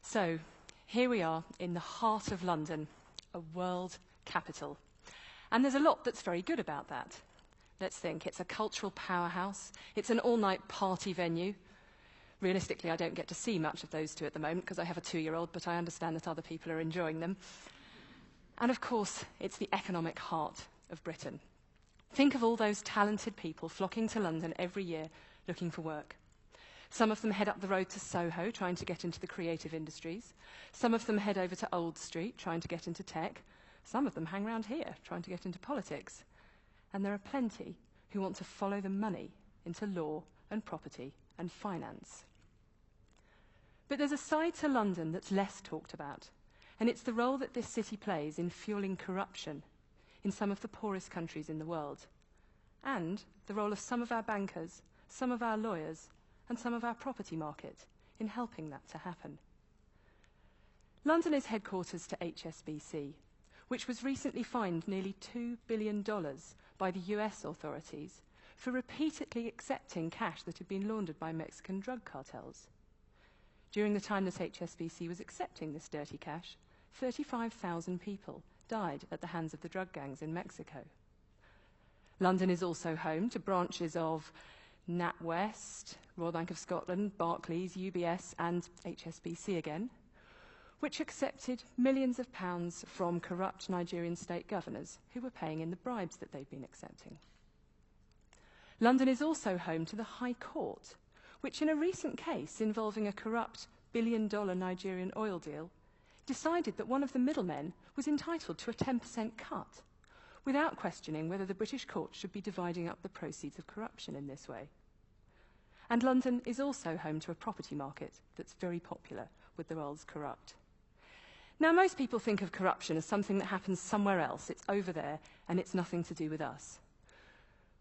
So, here we are in the heart of London, a world capital. And there's a lot that's very good about that. Let's think, it's a cultural powerhouse, it's an all-night party venue. Realistically, I don't get to see much of those two at the moment because I have a 2-year-old, but I understand that other people are enjoying them. And of course, it's the economic heart of Britain. Think of all those talented people flocking to London every year looking for work. Some of them head up the road to Soho, trying to get into the creative industries. Some of them head over to Old Street, trying to get into tech. Some of them hang around here, trying to get into politics. And there are plenty who want to follow the money into law and property and finance. But there's a side to London that's less talked about, and it's the role that this city plays in fueling corruption in some of the poorest countries in the world, and the role of some of our bankers, some of our lawyers, and some of our property market in helping that to happen. London is headquarters to HSBC, which was recently fined nearly $2 billion by the US authorities for repeatedly accepting cash that had been laundered by Mexican drug cartels. During the time that HSBC was accepting this dirty cash, 35,000 people died at the hands of the drug gangs in Mexico. London is also home to branches of NatWest, Royal Bank of Scotland, Barclays, UBS, and HSBC again, which accepted millions of pounds from corrupt Nigerian state governors who were paying in the bribes that they'd been accepting. London is also home to the High Court, which in a recent case involving a corrupt billion-dollar Nigerian oil deal, decided that one of the middlemen was entitled to a 10% cut, without questioning whether the British courts should be dividing up the proceeds of corruption in this way. And London is also home to a property market that's very popular with the world's corrupt. Now, most people think of corruption as something that happens somewhere else. It's over there, and it's nothing to do with us.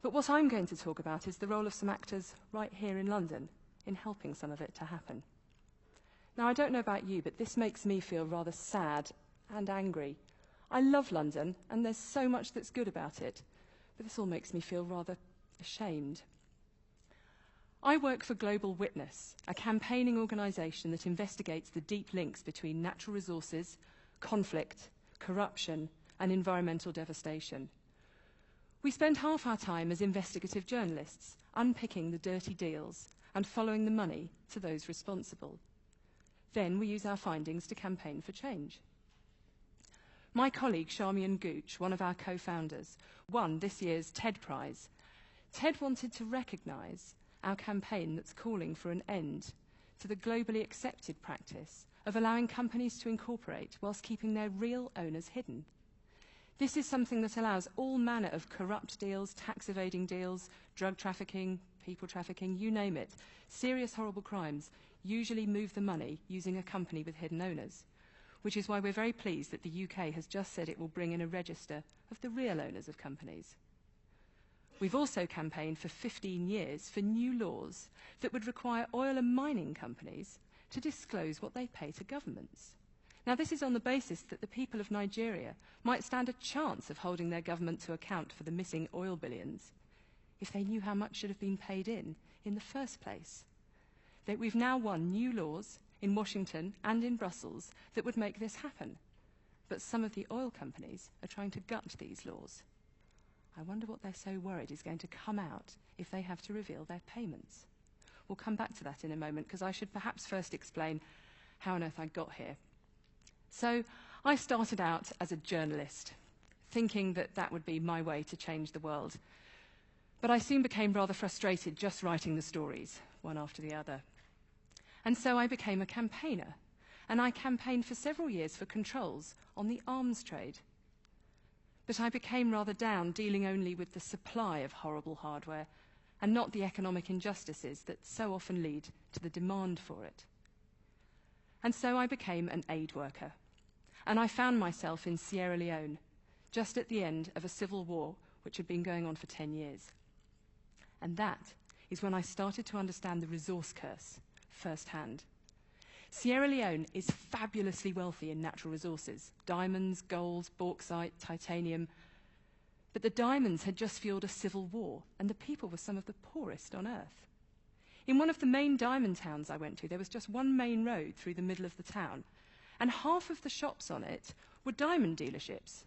But what I'm going to talk about is the role of some actors right here in London in helping some of it to happen. Now, I don't know about you, but this makes me feel rather sad and angry. I love London, and there's so much that's good about it, but this all makes me feel rather ashamed. I work for Global Witness, a campaigning organisation that investigates the deep links between natural resources, conflict, corruption, and environmental devastation. We spend half our time as investigative journalists, unpicking the dirty deals and following the money to those responsible. Then we use our findings to campaign for change. My colleague, Charmian Gooch, one of our co-founders, won this year's TED Prize. TED wanted to recognise our campaign that's calling for an end to the globally accepted practice of allowing companies to incorporate whilst keeping their real owners hidden. This is something that allows all manner of corrupt deals, tax evading deals, drug trafficking, people trafficking, you name it. Serious, horrible crimes usually move the money using a company with hidden owners, which is why we're very pleased that the UK has just said it will bring in a register of the real owners of companies. We've also campaigned for 15 years for new laws that would require oil and mining companies to disclose what they pay to governments. Now, this is on the basis that the people of Nigeria might stand a chance of holding their government to account for the missing oil billions if they knew how much should have been paid in the first place. That we've now won new laws in Washington and in Brussels that would make this happen. But some of the oil companies are trying to gut these laws. I wonder what they're so worried is going to come out if they have to reveal their payments. We'll come back to that in a moment, because I should perhaps first explain how on earth I got here. So I started out as a journalist, thinking that that would be my way to change the world. But I soon became rather frustrated just writing the stories, one after the other. And so I became a campaigner, and I campaigned for several years for controls on the arms trade. But I became rather down dealing only with the supply of horrible hardware and not the economic injustices that so often lead to the demand for it. And so I became an aid worker, and I found myself in Sierra Leone, just at the end of a civil war which had been going on for 10 years. And that is when I started to understand the resource curse firsthand. Sierra Leone is fabulously wealthy in natural resources: diamonds, gold, bauxite, titanium. But the diamonds had just fueled a civil war, and the people were some of the poorest on earth. In one of the main diamond towns I went to, there was just one main road through the middle of the town, and half of the shops on it were diamond dealerships.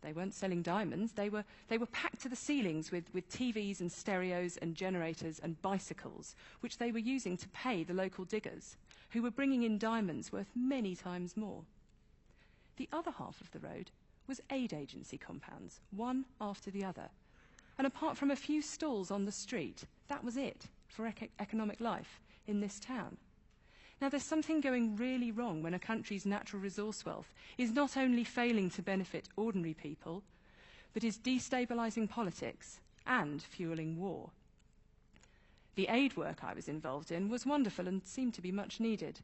They weren't selling diamonds, they were packed to the ceilings with TVs and stereos and generators and bicycles, which they were using to pay the local diggers, who were bringing in diamonds worth many times more. The other half of the road was aid agency compounds, one after the other. And apart from a few stalls on the street, that was it for economic life in this town. Now, there's something going really wrong when a country's natural resource wealth is not only failing to benefit ordinary people, but is destabilising politics and fueling war. The aid work I was involved in was wonderful and seemed to be much needed.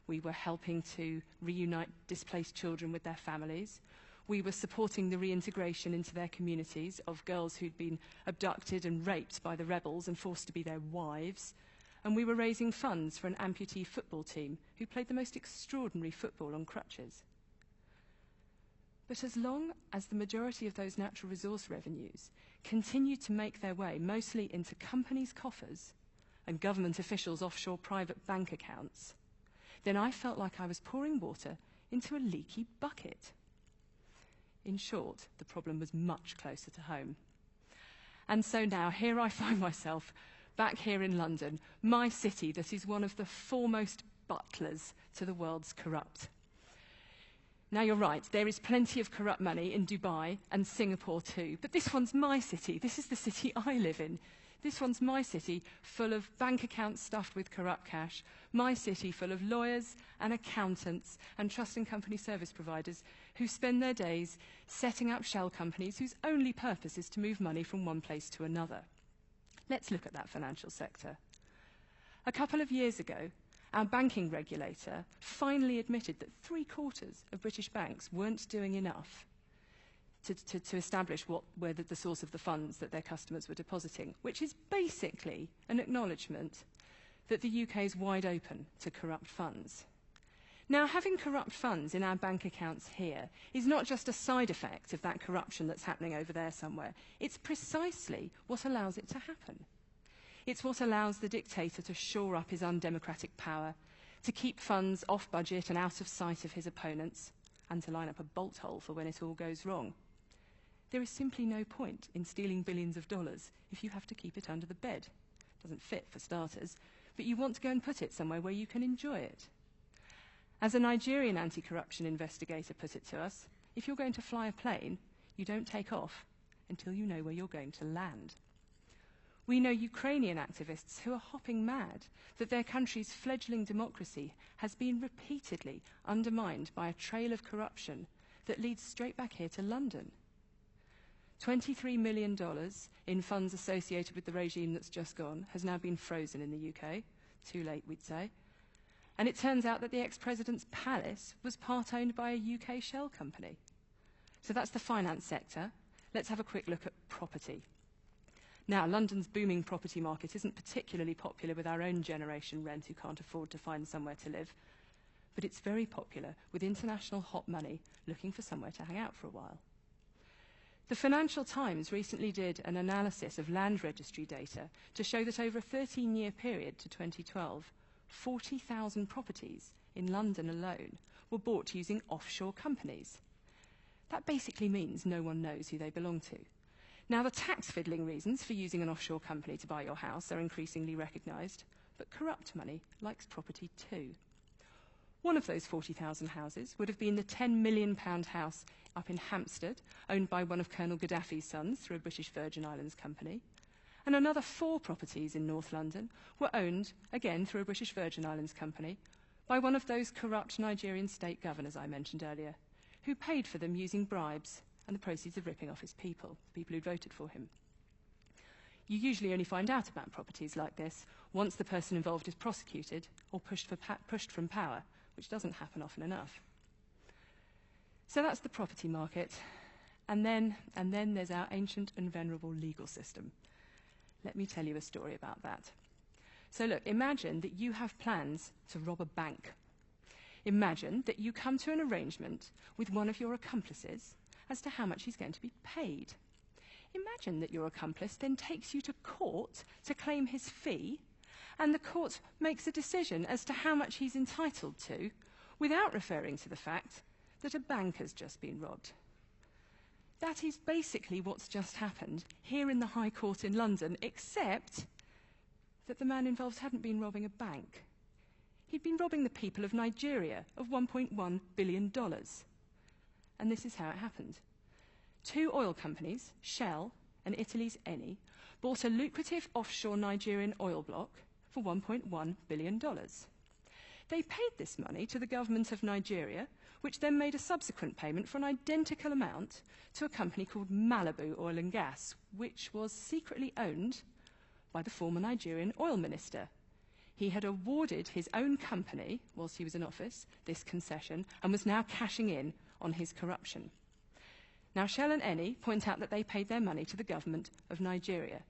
We were helping to reunite displaced children with their families. We were supporting the reintegration into their communities of girls who'd been abducted and raped by the rebels and forced to be their wives. And we were raising funds for an amputee football team who played the most extraordinary football on crutches. But as long as the majority of those natural resource revenues continued to make their way mostly into companies' coffers and government officials' offshore private bank accounts, then I felt like I was pouring water into a leaky bucket. In short, the problem was much closer to home. And so now here I find myself back here in London, my city that is one of the foremost butlers to the world's corrupt. Now you're right, there is plenty of corrupt money in Dubai and Singapore too, but this one's my city, this is the city I live in. This one's my city, full of bank accounts stuffed with corrupt cash, my city full of lawyers and accountants and trust and company service providers who spend their days setting up shell companies whose only purpose is to move money from one place to another. Let's look at that financial sector. A couple of years ago, our banking regulator finally admitted that 3/4 of British banks weren't doing enough to establish what were the source of the funds that their customers were depositing, which is basically an acknowledgement that the UK is wide open to corrupt funds. Now, having corrupt funds in our bank accounts here is not just a side effect of that corruption that's happening over there somewhere. It's precisely what allows it to happen. It's what allows the dictator to shore up his undemocratic power, to keep funds off budget and out of sight of his opponents, and to line up a bolt hole for when it all goes wrong. There is simply no point in stealing billions of dollars if you have to keep it under the bed. It doesn't fit, for starters, but you want to go and put it somewhere where you can enjoy it. As a Nigerian anti-corruption investigator put it to us, if you're going to fly a plane, you don't take off until you know where you're going to land. We know Ukrainian activists who are hopping mad that their country's fledgling democracy has been repeatedly undermined by a trail of corruption that leads straight back here to London. $23 million in funds associated with the regime that's just gone has now been frozen in the UK. Too late, we'd say. And it turns out that the ex-president's palace was part-owned by a UK shell company. So that's the finance sector. Let's have a quick look at property. Now, London's booming property market isn't particularly popular with our own generation rent who can't afford to find somewhere to live, but it's very popular with international hot money looking for somewhere to hang out for a while. The Financial Times recently did an analysis of land registry data to show that over a 13-year period to 2012, 40,000 properties in London alone were bought using offshore companies. That basically means no one knows who they belong to. Now, the tax fiddling reasons for using an offshore company to buy your house are increasingly recognised, but corrupt money likes property too. One of those 40,000 houses would have been the £10 million house up in Hampstead, owned by one of Colonel Gaddafi's sons through a British Virgin Islands company. And another 4 properties in North London were owned, again through a British Virgin Islands company, by one of those corrupt Nigerian state governors I mentioned earlier, who paid for them using bribes and the proceeds of ripping off his people, the people who voted for him. You usually only find out about properties like this once the person involved is prosecuted or pushed from power, which doesn't happen often enough. So that's the property market. And then there's our ancient and venerable legal system. Let me tell you a story about that. So look, imagine that you have plans to rob a bank. Imagine that you come to an arrangement with one of your accomplices as to how much he's going to be paid. Imagine that your accomplice then takes you to court to claim his fee, and the court makes a decision as to how much he's entitled to without referring to the fact that a bank has just been robbed. That is basically what's just happened here in the High Court in London, except that the man involved hadn't been robbing a bank. He'd been robbing the people of Nigeria of $1.1 billion. And this is how it happened. Two oil companies, Shell and Italy's Eni, bought a lucrative offshore Nigerian oil block for $1.1 billion. They paid this money to the government of Nigeria, which then made a subsequent payment for an identical amount to a company called Malibu Oil and Gas, which was secretly owned by the former Nigerian oil minister. He had awarded his own company, whilst he was in office, this concession, and was now cashing in on his corruption. Now, Shell and Eni point out that they paid their money to the government of Nigeria.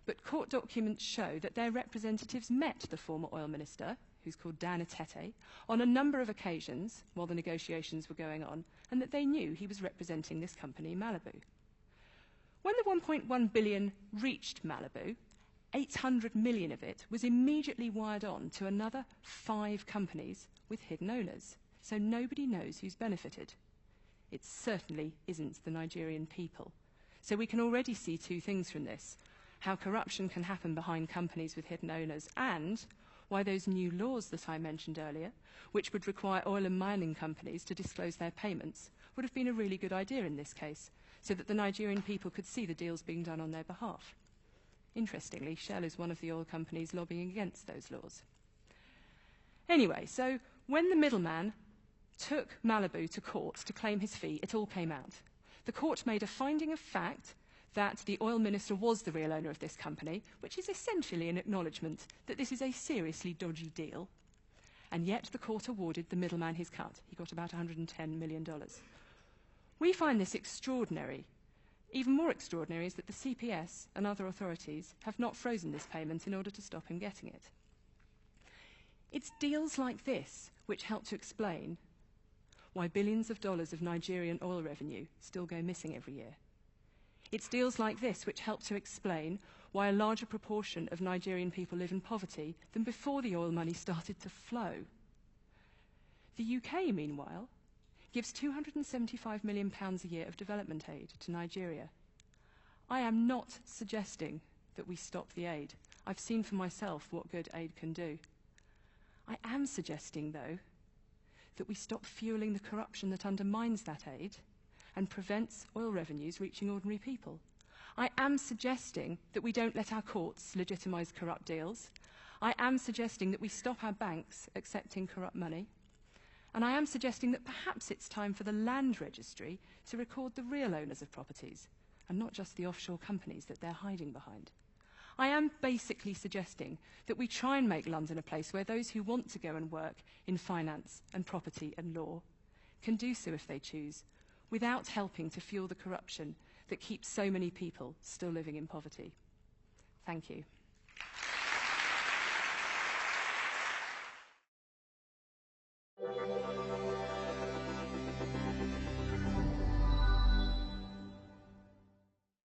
But court documents show that their representatives met the former oil minister, who's called Dan Etete, on a number of occasions while the negotiations were going on, and that they knew he was representing this company, Malibu. When the $1.1 billion reached Malibu, 800 million of it was immediately wired on to another 5 companies with hidden owners, so nobody knows who's benefited. It certainly isn't the Nigerian people. So we can already see 2 things from this: how corruption can happen behind companies with hidden owners, and why those new laws that I mentioned earlier, which would require oil and mining companies to disclose their payments, would have been a really good idea in this case, so that the Nigerian people could see the deals being done on their behalf. Interestingly, Shell is one of the oil companies lobbying against those laws. Anyway, so when the middleman took Malibu to court to claim his fee, it all came out. The court made a finding of fact that the oil minister was the real owner of this company, which is essentially an acknowledgement that this is a seriously dodgy deal. And yet the court awarded the middleman his cut. He got about $110 million. We find this extraordinary. Even more extraordinary is that the CPS and other authorities have not frozen this payment in order to stop him getting it. It's deals like this which help to explain why billions of dollars of Nigerian oil revenue still go missing every year. It's deals like this which help to explain why a larger proportion of Nigerian people live in poverty than before the oil money started to flow. The UK, meanwhile, gives £275 million a year of development aid to Nigeria. I am not suggesting that we stop the aid. I've seen for myself what good aid can do. I am suggesting, though, that we stop fueling the corruption that undermines that aid and prevents oil revenues reaching ordinary people. I am suggesting that we don't let our courts legitimise corrupt deals. I am suggesting that we stop our banks accepting corrupt money. And I am suggesting that perhaps it's time for the land registry to record the real owners of properties, and not just the offshore companies that they're hiding behind. I am basically suggesting that we try and make London a place where those who want to go and work in finance and property and law can do so if they choose, without helping to fuel the corruption that keeps so many people still living in poverty. Thank you.